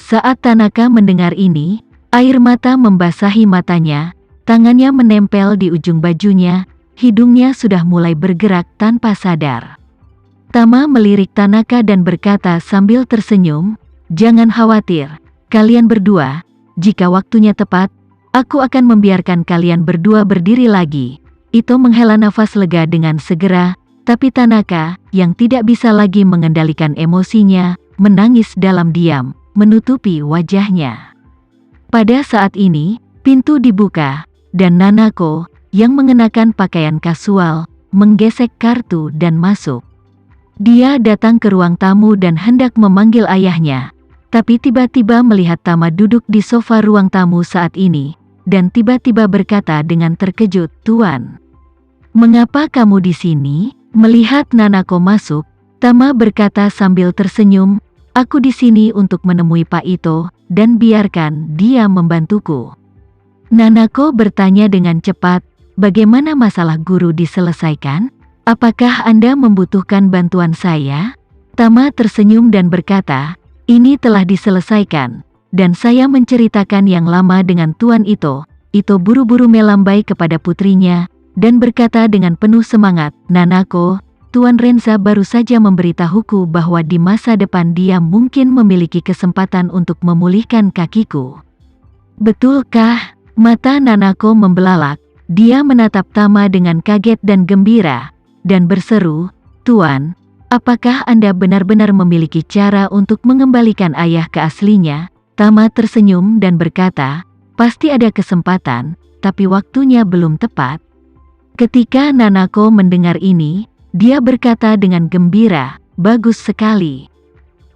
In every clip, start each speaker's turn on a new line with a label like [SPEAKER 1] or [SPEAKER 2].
[SPEAKER 1] Saat Tanaka mendengar ini, air mata membasahi matanya, tangannya menempel di ujung bajunya, hidungnya sudah mulai bergerak tanpa sadar. Tama melirik Tanaka dan berkata sambil tersenyum, "Jangan khawatir, kalian berdua, jika waktunya tepat, aku akan membiarkan kalian berdua berdiri lagi." Ito menghela nafas lega dengan segera, tapi Tanaka, yang tidak bisa lagi mengendalikan emosinya, menangis dalam diam, menutupi wajahnya. Pada saat ini, pintu dibuka, dan Nanako, yang mengenakan pakaian kasual, menggesek kartu dan masuk. Dia datang ke ruang tamu dan hendak memanggil ayahnya, tapi tiba-tiba melihat Tama duduk di sofa ruang tamu saat ini, dan tiba-tiba berkata dengan terkejut, "Tuan, mengapa kamu di sini?" Melihat Nanako masuk, Tama berkata sambil tersenyum, "Aku di sini untuk menemui Pak Ito, dan biarkan dia membantuku." Nanako bertanya dengan cepat, "Bagaimana masalah guru diselesaikan? Apakah Anda membutuhkan bantuan saya?" Tama tersenyum dan berkata, "Ini telah diselesaikan, dan saya menceritakan yang lama dengan Tuan Ito." Ito buru-buru melambai kepada putrinya, dan berkata dengan penuh semangat, "Nanako, Tuan Renza baru saja memberitahuku bahwa di masa depan dia mungkin memiliki kesempatan untuk memulihkan kakiku." "Betulkah?" Mata Nanako membelalak, dia menatap Tama dengan kaget dan gembira, dan berseru, "Tuan, apakah Anda benar-benar memiliki cara untuk mengembalikan ayah ke aslinya?" Tama tersenyum dan berkata, "Pasti ada kesempatan, tapi waktunya belum tepat." Ketika Nanako mendengar ini, dia berkata dengan gembira, "Bagus sekali.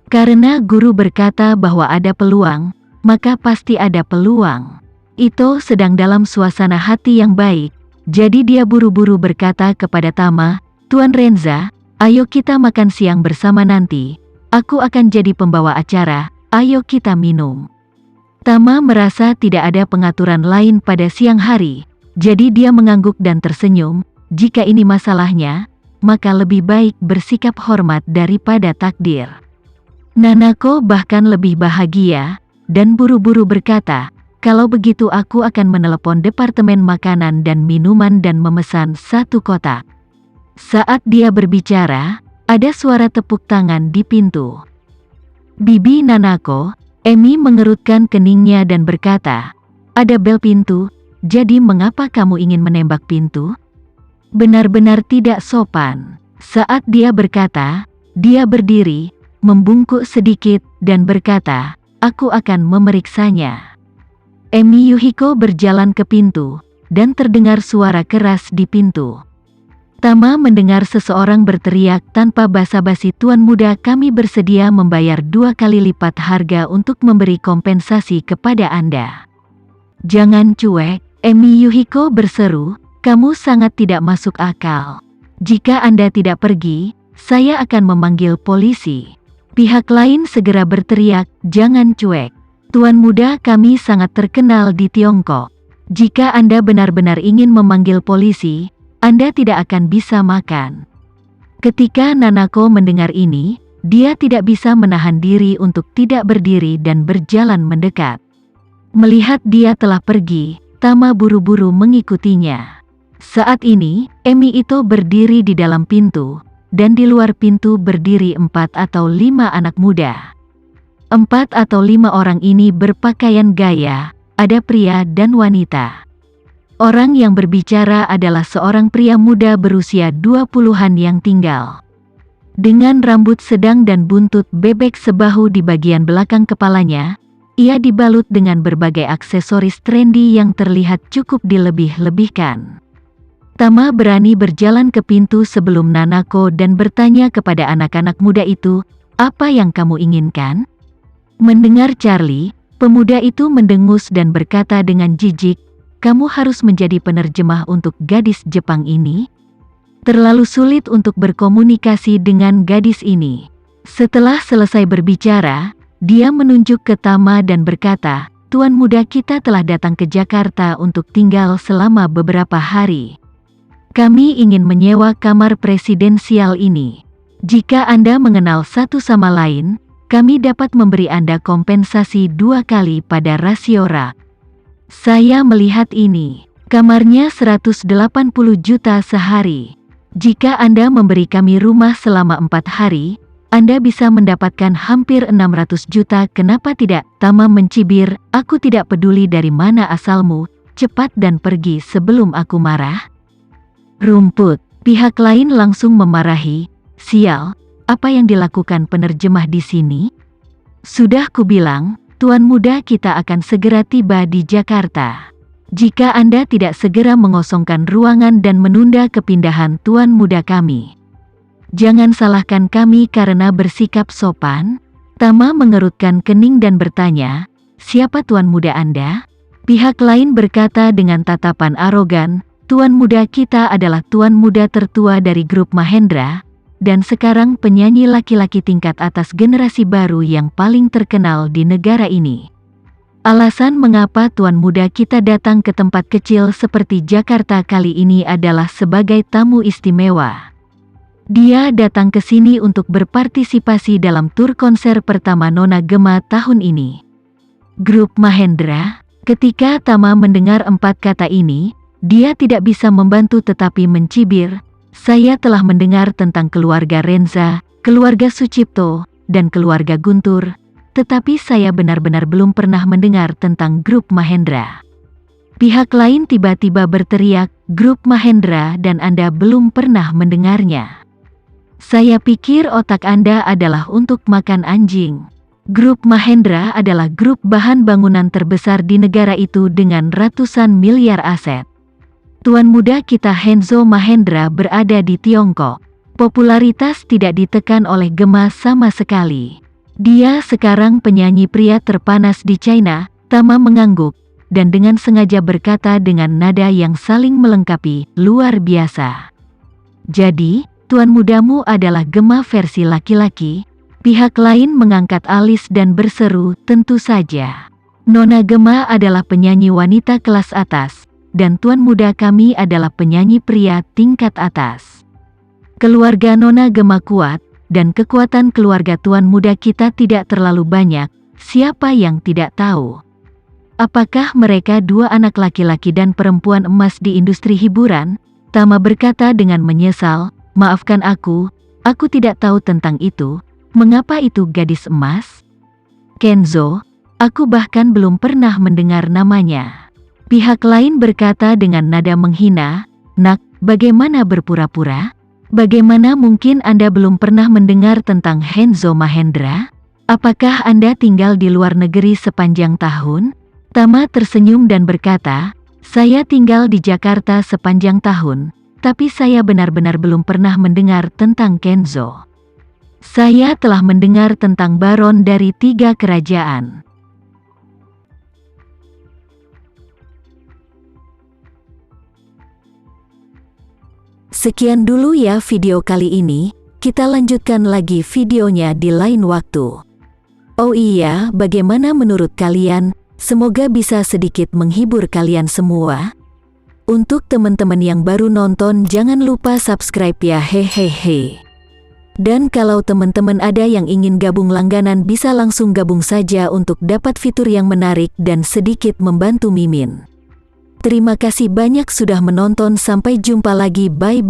[SPEAKER 1] Karena guru berkata bahwa ada peluang, maka pasti ada peluang." Ito sedang dalam suasana hati yang baik, jadi dia buru-buru berkata kepada Tama, "Tuan Renza, ayo kita makan siang bersama nanti. Aku akan jadi pembawa acara, ayo kita minum." Tama merasa tidak ada pengaturan lain pada siang hari, jadi dia mengangguk dan tersenyum. Jika ini masalahnya, maka lebih baik bersikap hormat daripada takdir. Nanako bahkan lebih bahagia, dan buru-buru berkata, "Kalau begitu aku akan menelepon departemen makanan dan minuman dan memesan 1 kotak." Saat dia berbicara, ada suara tepuk tangan di pintu. Bibi Nanako, Emi mengerutkan keningnya dan berkata, "Ada bel pintu. Jadi mengapa kamu ingin menembak pintu?" Benar-benar tidak sopan. Saat dia berkata, dia berdiri, membungkuk sedikit, dan berkata, "Aku akan memeriksanya." Emi Yuhiko berjalan ke pintu, dan terdengar suara keras di pintu. Tama mendengar seseorang berteriak tanpa basa-basi, "Tuan muda, kami bersedia membayar 2 kali lipat harga untuk memberi kompensasi kepada Anda." "Jangan cuek," Emi Yuhiko berseru, "kamu sangat tidak masuk akal. Jika Anda tidak pergi, saya akan memanggil polisi." Pihak lain segera berteriak, "Jangan cuek. Tuan muda, kami sangat terkenal di Tiongkok. Jika Anda benar-benar ingin memanggil polisi, Anda tidak akan bisa makan." Ketika Nanako mendengar ini, dia tidak bisa menahan diri untuk tidak berdiri dan berjalan mendekat. Melihat dia telah pergi, Tama buru-buru mengikutinya. Saat ini, Emi Ito berdiri di dalam pintu, dan di luar pintu berdiri 4 atau 5 anak muda. 4 atau 5 orang ini berpakaian gaya, ada pria dan wanita. Orang yang berbicara adalah seorang pria muda berusia 20-an yang tinggal. Dengan rambut sedang dan buntut bebek sebahu di bagian belakang kepalanya, ia dibalut dengan berbagai aksesoris trendy yang terlihat cukup dilebih-lebihkan. Tama berani berjalan ke pintu sebelum Nanako dan bertanya kepada anak-anak muda itu, "Apa yang kamu inginkan?" Mendengar Charlie, pemuda itu mendengus dan berkata dengan jijik, "Kamu harus menjadi penerjemah untuk gadis Jepang ini? Terlalu sulit untuk berkomunikasi dengan gadis ini." Setelah selesai berbicara, dia menunjuk ke Tama dan berkata, "Tuan muda, kita telah datang ke Jakarta untuk tinggal selama beberapa hari. Kami ingin menyewa kamar presidensial ini. Jika Anda mengenal satu sama lain, kami dapat memberi Anda kompensasi 2 kali pada rasio rak. Saya melihat ini. Kamarnya 180 juta sehari. Jika Anda memberi kami rumah selama 4 hari, Anda bisa mendapatkan hampir 600 juta. Kenapa tidak? Tama mencibir, aku tidak peduli dari mana asalmu, cepat dan pergi sebelum aku marah. Rumput. Pihak lain langsung memarahi, sial, apa yang dilakukan penerjemah di sini? Sudah kubilang, Tuan Muda kita akan segera tiba di Jakarta. Jika Anda tidak segera mengosongkan ruangan dan menunda kepindahan Tuan Muda kami. Jangan salahkan kami karena bersikap sopan. Tama mengerutkan kening dan bertanya, siapa Tuan Muda Anda? Pihak lain berkata dengan tatapan arogan, Tuan Muda kita adalah Tuan Muda tertua dari grup Mahendra, dan sekarang penyanyi laki-laki tingkat atas generasi baru yang paling terkenal di negara ini. Alasan mengapa Tuan Muda kita datang ke tempat kecil seperti Jakarta kali ini adalah sebagai tamu istimewa. Dia datang ke sini untuk berpartisipasi dalam tur konser pertama Nona Gema tahun ini. Grup Mahendra. Ketika Tama mendengar 4 kata ini, dia tidak bisa membantu tetapi mencibir. Saya telah mendengar tentang keluarga Renza, keluarga Sucipto, dan keluarga Guntur, tetapi saya benar-benar belum pernah mendengar tentang grup Mahendra. Pihak lain tiba-tiba berteriak, grup Mahendra dan Anda belum pernah mendengarnya. Saya pikir otak Anda adalah untuk makan anjing. Grup Mahendra adalah grup bahan bangunan terbesar di negara itu dengan ratusan miliar aset. Tuan Muda kita Henzo Mahendra berada di Tiongkok. Popularitas tidak ditekan oleh Gema sama sekali. Dia sekarang penyanyi pria terpanas di China. Tama mengangguk, dan dengan sengaja berkata dengan nada yang saling melengkapi, luar biasa. Jadi, Tuan Mudamu adalah Gema versi laki-laki? Pihak lain mengangkat alis dan berseru, tentu saja. Nona Gema adalah penyanyi wanita kelas atas, dan Tuan Muda kami adalah penyanyi pria tingkat atas. Keluarga Nona Gema kuat, dan kekuatan keluarga Tuan Muda kita tidak terlalu banyak. Siapa yang tidak tahu? Apakah mereka 2 anak laki-laki dan perempuan emas di industri hiburan? Tama berkata dengan menyesal, maafkan aku tidak tahu tentang itu. Mengapa itu gadis emas? Kenzo, aku bahkan belum pernah mendengar namanya. Pihak lain berkata dengan nada menghina, nak, bagaimana berpura-pura? Bagaimana mungkin Anda belum pernah mendengar tentang Henzo Mahendra? Apakah Anda tinggal di luar negeri sepanjang tahun? Tama tersenyum dan berkata, saya tinggal di Jakarta sepanjang tahun, tapi saya benar-benar belum pernah mendengar tentang Kenzo. Saya telah mendengar tentang Baron dari 3 kerajaan. Sekian dulu ya video kali ini, kita lanjutkan lagi videonya di lain waktu. Oh iya, bagaimana menurut kalian? Semoga bisa sedikit menghibur kalian semua. Untuk teman-teman yang baru nonton jangan lupa subscribe ya hehehe. Dan kalau teman-teman ada yang ingin gabung langganan bisa langsung gabung saja untuk dapat fitur yang menarik dan sedikit membantu Mimin. Terima kasih banyak sudah menonton, sampai jumpa lagi, bye.